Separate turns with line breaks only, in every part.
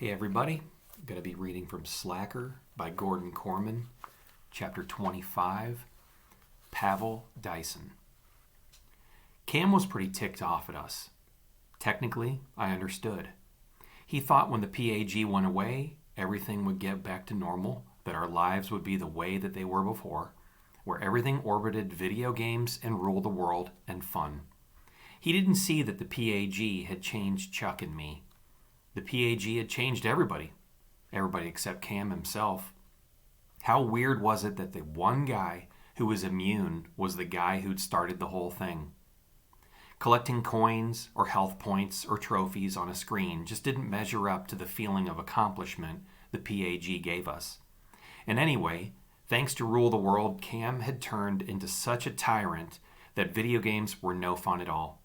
Hey everybody, I'm going to be reading from Slacker by Gordon Korman, chapter 25, Pavel Dyson. Cam was pretty ticked off at us. Technically, I understood. He thought when the PAG went away, everything would get back to normal, that our lives would be the way that they were before, where everything orbited video games and rule the world and fun. He didn't see that the PAG had changed Chuck and me. The PAG had changed everybody except Cam himself. How weird was it that the one guy who was immune was the guy who'd started the whole thing? Collecting coins or health points or trophies on a screen just didn't measure up to the feeling of accomplishment the PAG gave us. And anyway, thanks to Rule the World, Cam had turned into such a tyrant that video games were no fun at all.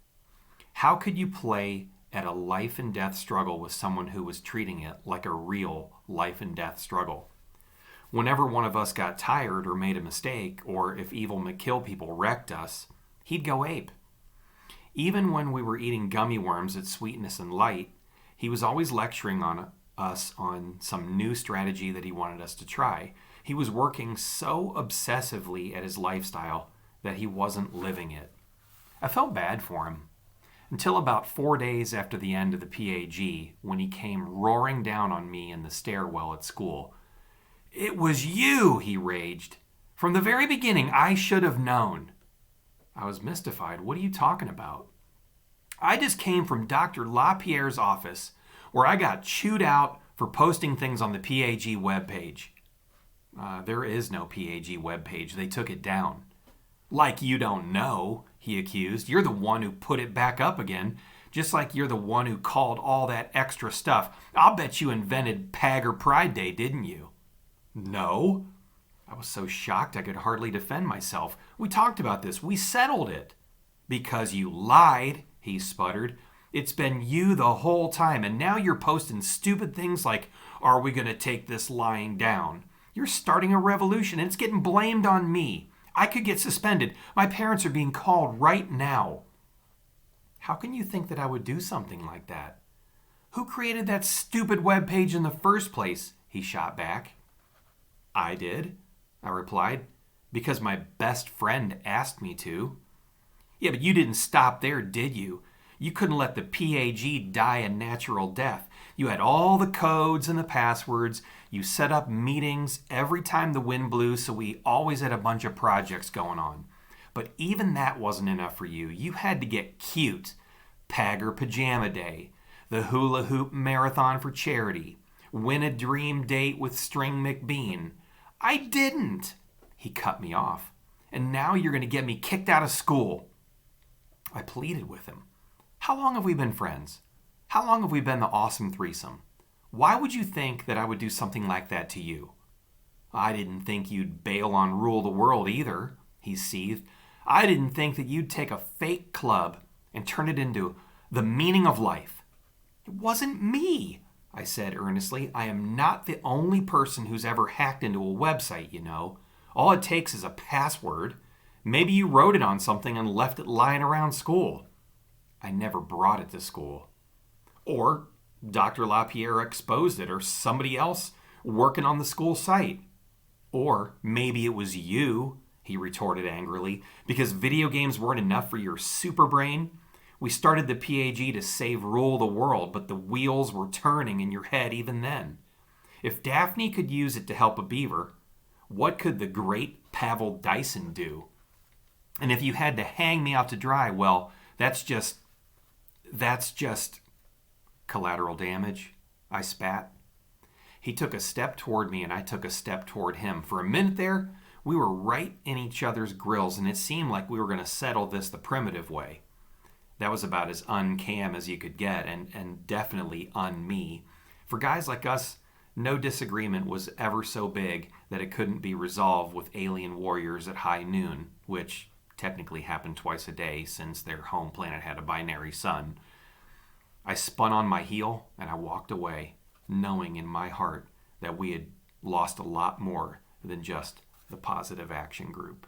How could you play at a life and death struggle with someone who was treating it like a real life and death struggle? Whenever one of us got tired or made a mistake, or if Evil McKillpeople wrecked us, he'd go ape. Even when we were eating gummy worms at Sweetness and Light, he was always lecturing on us on some new strategy that he wanted us to try. He was working so obsessively at his lifestyle that he wasn't living it. I felt bad for him. Until about 4 days after the end of the PAG, when he came roaring down on me in the stairwell at school. "It was you," he raged. "From the very beginning, I should have known." I was mystified. "What are you talking about?" "I just came from Dr. LaPierre's office, where I got chewed out for posting things on the PAG webpage." There is no PAG webpage. They took it down." "Like you don't know," he accused. "You're the one who put it back up again, just like you're the one who called all that extra stuff. I'll bet you invented PAG or Pride Day, didn't you?" "No." I was so shocked I could hardly defend myself. "We talked about this. We settled it." "Because you lied," he sputtered. "It's been you the whole time, and now you're posting stupid things like, 'Are we going to take this lying down?' You're starting a revolution, and it's getting blamed on me. I could get suspended. My parents are being called right now." "How can you think that I would do something like that?" "Who created that stupid webpage in the first place?" he shot back. "I did," I replied, "because my best friend asked me to." "Yeah, but you didn't stop there, did you? You couldn't let the PAG die a natural death. You had all the codes and the passwords. You set up meetings every time the wind blew, so we always had a bunch of projects going on. But even that wasn't enough for you. You had to get cute. PAG or Pajama Day, the hula hoop marathon for charity, win a dream date with String McBean. I didn't." He cut me off. "And now you're going to get me kicked out of school." I pleaded with him. "How long have we been friends? How long have we been the awesome threesome? Why would you think that I would do something like that to you?" "I didn't think you'd bail on Rule the World either," he seethed. "I didn't think that you'd take a fake club and turn it into the meaning of life." "It wasn't me," I said earnestly. "I am not the only person who's ever hacked into a website, you know. All it takes is a password. Maybe you wrote it on something and left it lying around school." "I never brought it to school." "Or Dr. LaPierre exposed it, or somebody else working on the school site." "Or maybe it was you," he retorted angrily, "because video games weren't enough for your super brain. We started the PAG to save Rule the World, but the wheels were turning in your head even then. If Daphne could use it to help a beaver, what could the great Pavel Dyson do? And if you had to hang me out to dry, well, that's just collateral damage," I spat. He took a step toward me and I took a step toward him. For a minute there, we were right in each other's grills, and it seemed like we were going to settle this the primitive way. That was about as un-Cam as you could get, and definitely un-me. For guys like us, no disagreement was ever so big that it couldn't be resolved with alien warriors at high noon, which technically happened twice a day since their home planet had a binary sun. I spun on my heel and I walked away, knowing in my heart that we had lost a lot more than just the Positive Action Group.